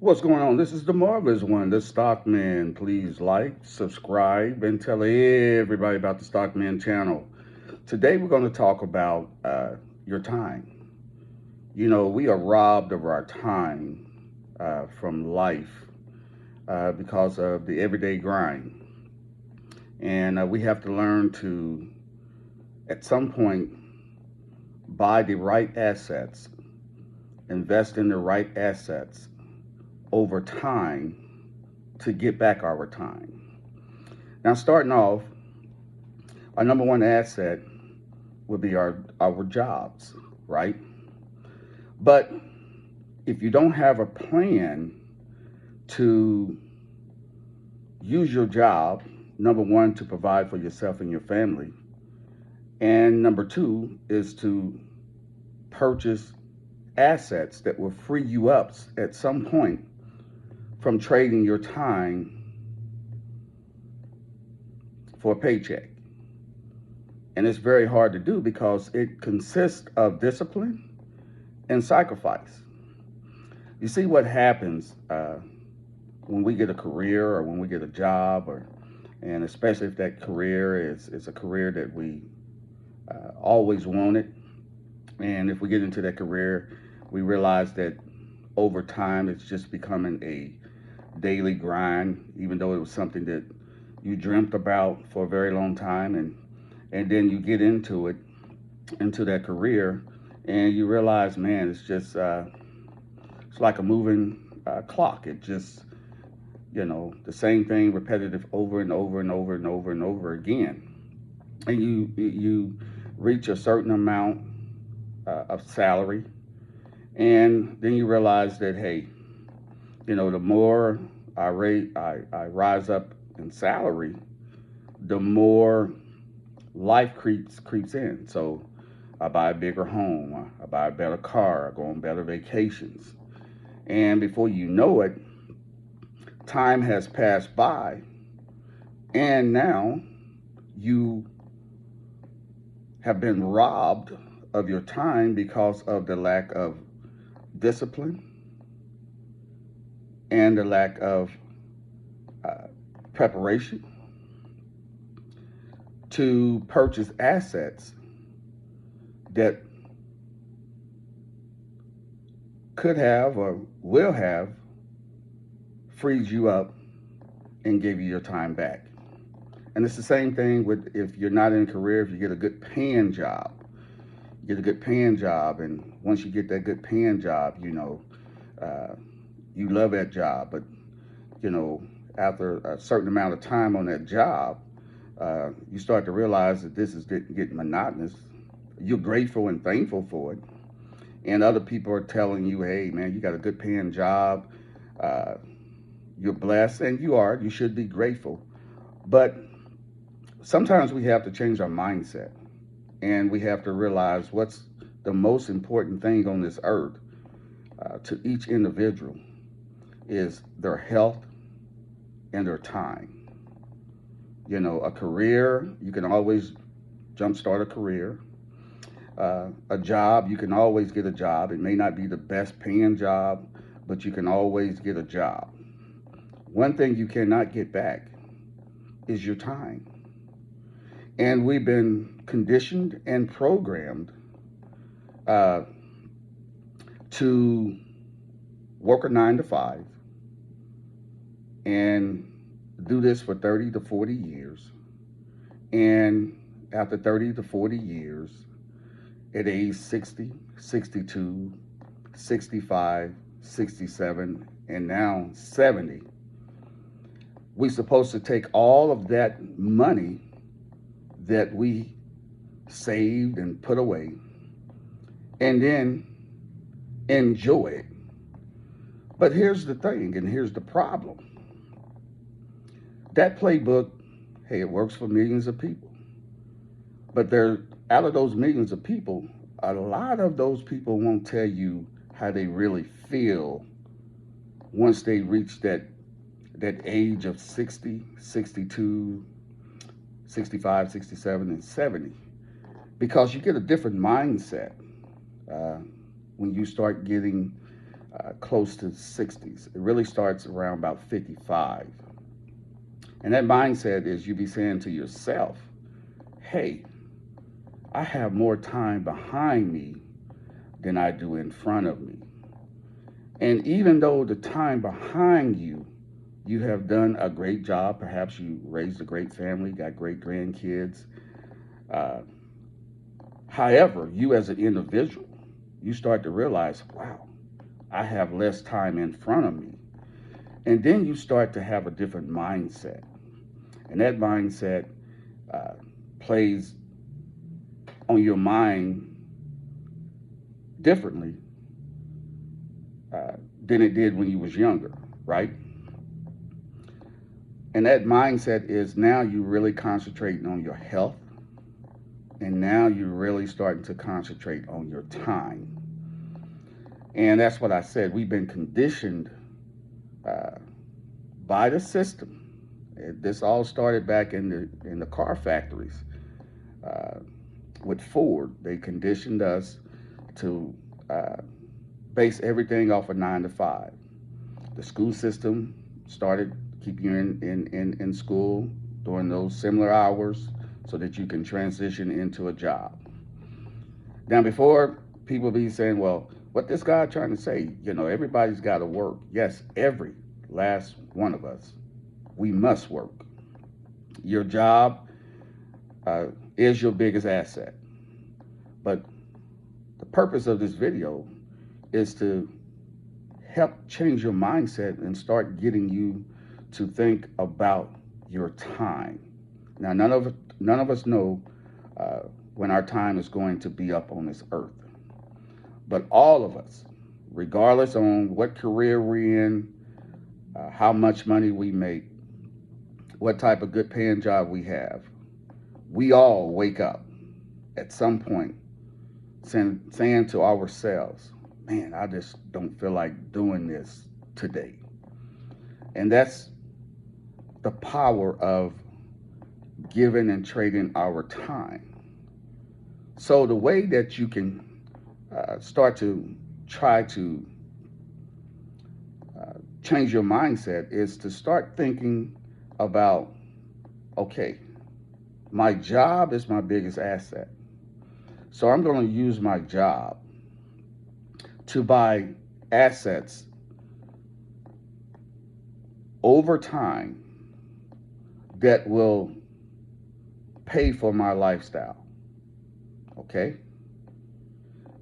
What's going on? This is the Marvelous One, the Stockman. Please like, subscribe, and tell everybody about the Stockman channel. Today we're going to talk about your time. You know, we are robbed of our time from life because of the everyday grind. And we have to learn to, at some point, buy the right assets, invest in the right assets over time to get back our time. Now, starting off, our number one asset would be our jobs, right? But if you don't have a plan to use your job, number one, to provide for yourself and your family, and number two is to purchase assets that will free you up at some point from trading your time for a paycheck. And it's very hard to do because it consists of discipline and sacrifice. You see what happens when we get a career or when we get a job, and especially if that career is a career that we always wanted. And if we get into that career, we realize that over time it's just becoming a daily grind, even though it was something that you dreamt about for a very long time, and then you get into that career, and you realize, man, it's just it's like a moving clock. It just, the same thing repetitive over and over and over and over and over again, and you reach a certain amount of salary, and then you realize that, hey, the more I rise up in salary, the more life creeps in. So I buy a bigger home, I buy a better car, I go on better vacations, and before you know it, time has passed by, and now you have been robbed of your time because of the lack of discipline and the lack of preparation to purchase assets that could have or will have freed you up and gave you your time back. And it's the same thing with, if you're not in a career, if you get a good paying job, and once you get that good paying job, you love that job, but you know, after a certain amount of time on that job, you start to realize that this is getting monotonous. You're grateful and thankful for it, and other people are telling you, "Hey, man, you got a good paying job. Uh, you're blessed, and you are. You should be grateful." But sometimes we have to change our mindset, and we have to realize what's the most important thing on this earth to each individual is their health and their time. A career, you can always jumpstart a career. A job, you can always get a job. It may not be the best paying job, but you can always get a job. One thing you cannot get back is your time. And we've been conditioned and programmed uh, to work a 9 to 5 and do this for 30 to 40 years. And after 30 to 40 years, at age 60, 62, 65, 67, and now 70, we're supposed to take all of that money that we saved and put away and then enjoy it. But here's the thing, and here's the problem. That playbook, hey, it works for millions of people. But out of those millions of people, a lot of those people won't tell you how they really feel once they reach that age of 60, 62, 65, 67, and 70. Because you get a different mindset when you start getting close to 60s. It really starts around about 55. And that mindset is you be saying to yourself, hey, I have more time behind me than I do in front of me. And even though the time behind you, you have done a great job, perhaps you raised a great family, got great grandkids. Uh, However, you as an individual, you start to realize, wow, I have less time in front of me. And then you start to have a different mindset. And that mindset uh, plays on your mind differently uh, than it did when you was younger, right? And that mindset is now you really concentrating on your health, and now you're really starting to concentrate on your time. And that's what I said. We've been conditioned uh, by the system. This all started back in the car factories uh, with Ford. They conditioned us to uh, base everything off of 9 to 5. The school system started keeping you in school during those similar hours so that you can transition into a job. Now, before people be saying, well, what this guy trying to say, everybody's got to work. Yes, every last one of us, we must work. Your job uh, is your biggest asset. But the purpose of this video is to help change your mindset and start getting you to think about your time. Now, none of us know uh, when our time is going to be up on this earth, but all of us, regardless on what career we're in, how much money we make, what type of good paying job we have, we all wake up at some point saying to ourselves, man, I just don't feel like doing this today. And that's the power of giving and trading our time. So the way that you can start to try to change your mindset is to start thinking about, okay, my job is my biggest asset. So I'm going to use my job to buy assets over time that will pay for my lifestyle. Okay?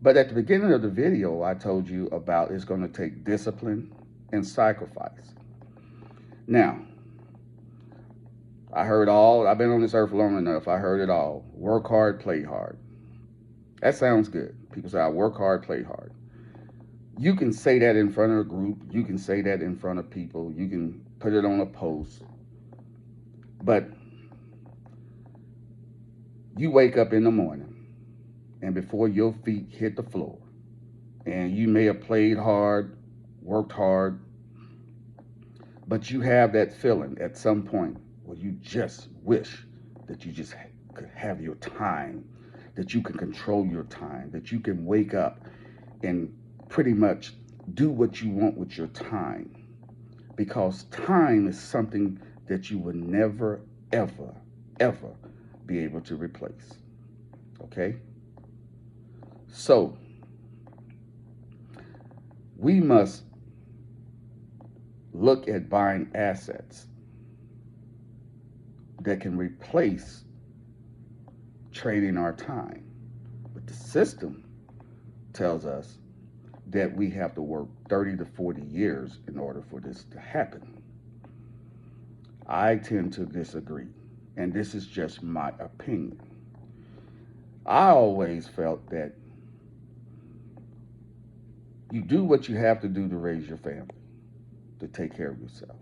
But at the beginning of the video, I told you about it's going to take discipline and sacrifice. Now, I've been on this earth long enough. I heard it all. Work hard, play hard. That sounds good. People say, I work hard, play hard. You can say that in front of a group. You can say that in front of people. You can put it on a post. But you wake up in the morning, and before your feet hit the floor, and you may have played hard, worked hard, but you have that feeling at some point where you just wish that you just could have your time, that you can control your time, that you can wake up and pretty much do what you want with your time. Because time is something that you will never, ever, ever be able to replace. Okay? So, we must look at buying assets that can replace trading our time. But the system tells us that we have to work 30 to 40 years in order for this to happen. I tend to disagree, and this is just my opinion. I always felt that you do what you have to do to raise your family, to take care of yourself.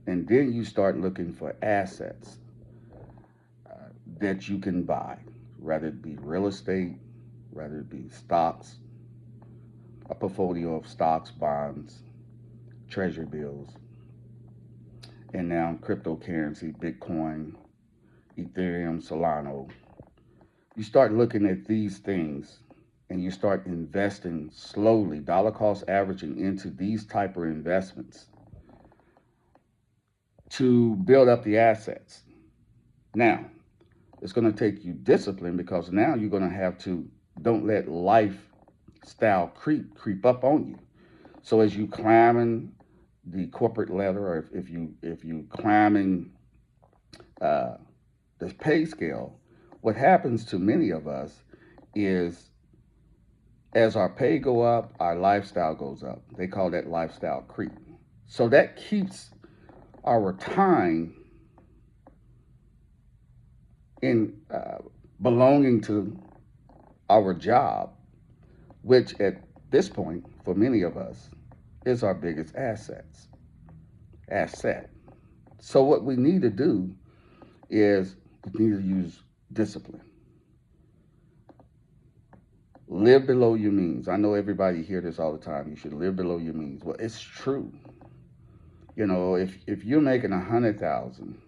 And then you start looking for assets that you can buy, whether it be real estate, whether it be stocks, a portfolio of stocks, bonds, treasury bills, and now cryptocurrency, Bitcoin, Ethereum, Solana. You start looking at these things and you start investing slowly, dollar cost averaging into these type of investments to build up the assets. Now, it's going to take you discipline because now you're going to have to don't let lifestyle creep up on you. So as you climbing the corporate ladder, or if you climbing uh, the pay scale, what happens to many of us is as our pay go up, our lifestyle goes up. They call that lifestyle creep. So that keeps our time in belonging to our job, which at this point, for many of us, is our biggest asset. So what we need to do is we need to use discipline. Live below your means. I know everybody hear this all the time. You should live below your means. Well, it's true. You know, if you're making 100,000,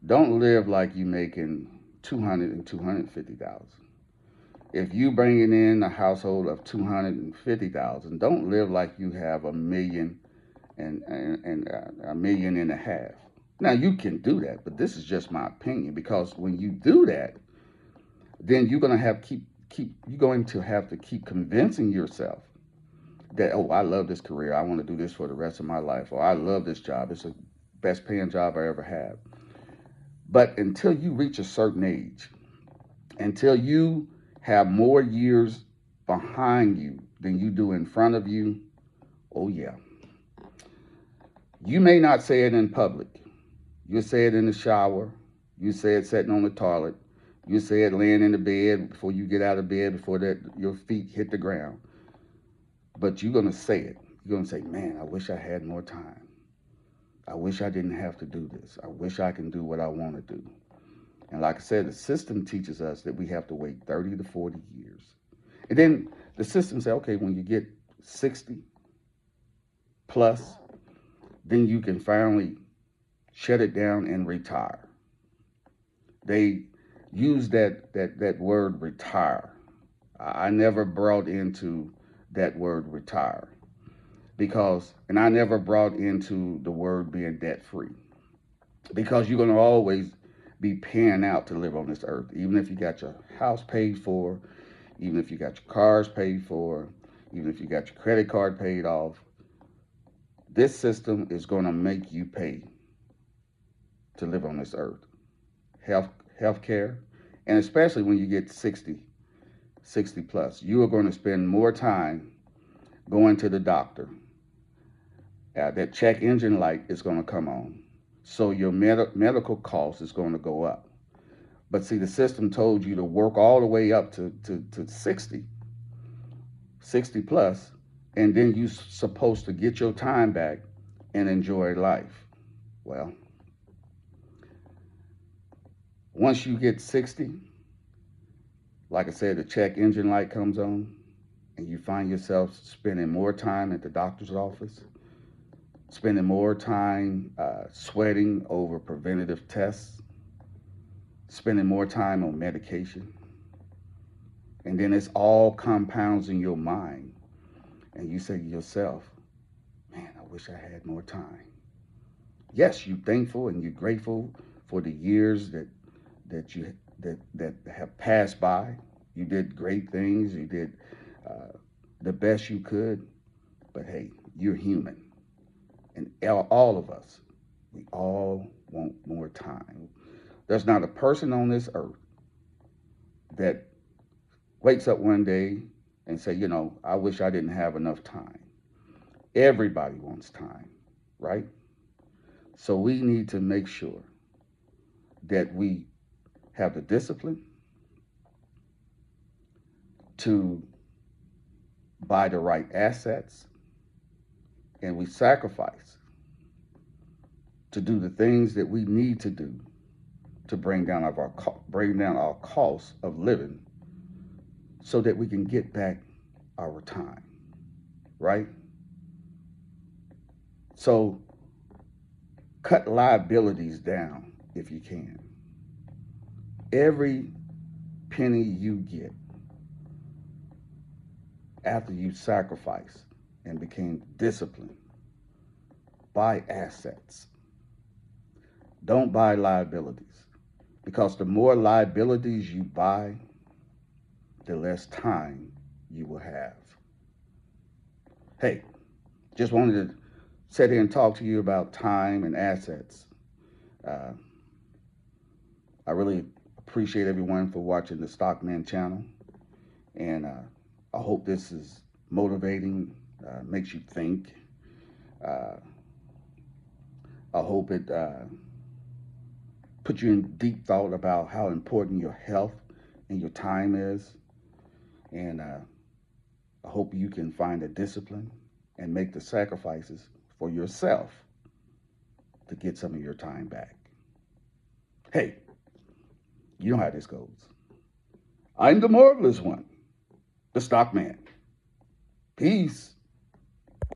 don't live like you're making 200 and 250,000. If you bringing in a household of 250,000, don't live like you have a million and a million and a half. Now you can do that, but this is just my opinion because when you do that, then you're gonna have keep you're going to have to keep convincing yourself that, oh, I love this career, I want to do this for the rest of my life, or I love this job, it's the best paying job I ever have. But until you reach a certain age, until you have more years behind you than you do in front of you, oh yeah, you may not say it in public. You say it in the shower. You say it sitting on the toilet. You say it laying in the bed before you get out of bed, before that your feet hit the ground. But you're gonna say it. You're gonna say, "Man, I wish I had more time. I wish I didn't have to do this. I wish I can do what I want to do." And like I said, the system teaches us that we have to wait 30 to 40 years. And then the system says, okay, when you get 60 plus, then you can finally shut it down and retire. They use that word retire. I never brought into that word retire because, and I never brought into the word being debt free because you're going to always be paying out to live on this earth, even if you got your house paid for, even if you got your cars paid for, even if you got your credit card paid off. This system is going to make you pay to live on this earth. Health Healthcare, and especially when you get 60 plus, you are going to spend more time going to the doctor. That check engine light is going to come on. So your medical cost is going to go up. But see, the system told you to work all the way up to 60 plus, and then you're supposed to get your time back and enjoy life. Well, once you get 60, like I said, the check engine light comes on, and you find yourself spending more time at the doctor's office, spending more time sweating over preventative tests, spending more time on medication. And then it's all compounds in your mind. And you say to yourself, man, I wish I had more time. Yes, you're thankful and you're grateful for the years that have passed by. You did great things. You did the best you could. But hey, you're human. And all of us, we all want more time. There's not a person on this earth that wakes up one day and say, you know, I wish I didn't have enough time. Everybody wants time, right? So we need to make sure that we have the discipline to buy the right assets and we sacrifice to do the things that we need to do to bring down our cost of living so that we can get back our time, right? So cut liabilities down if you can. Every penny you get, after you sacrificed and became disciplined. Buy assets. Don't buy liabilities, because the more liabilities you buy, the less time you will have. Hey, just wanted to sit here and talk to you about time and assets. Uh, I really appreciate everyone for watching the Stockman channel, and I hope this is motivating, makes you think. Uh, I hope it puts you in deep thought about how important your health and your time is, and I hope you can find a discipline and make the sacrifices for yourself to get some of your time back. Hey, you know how this goes. I'm the marvelous one, the Stockman. Peace.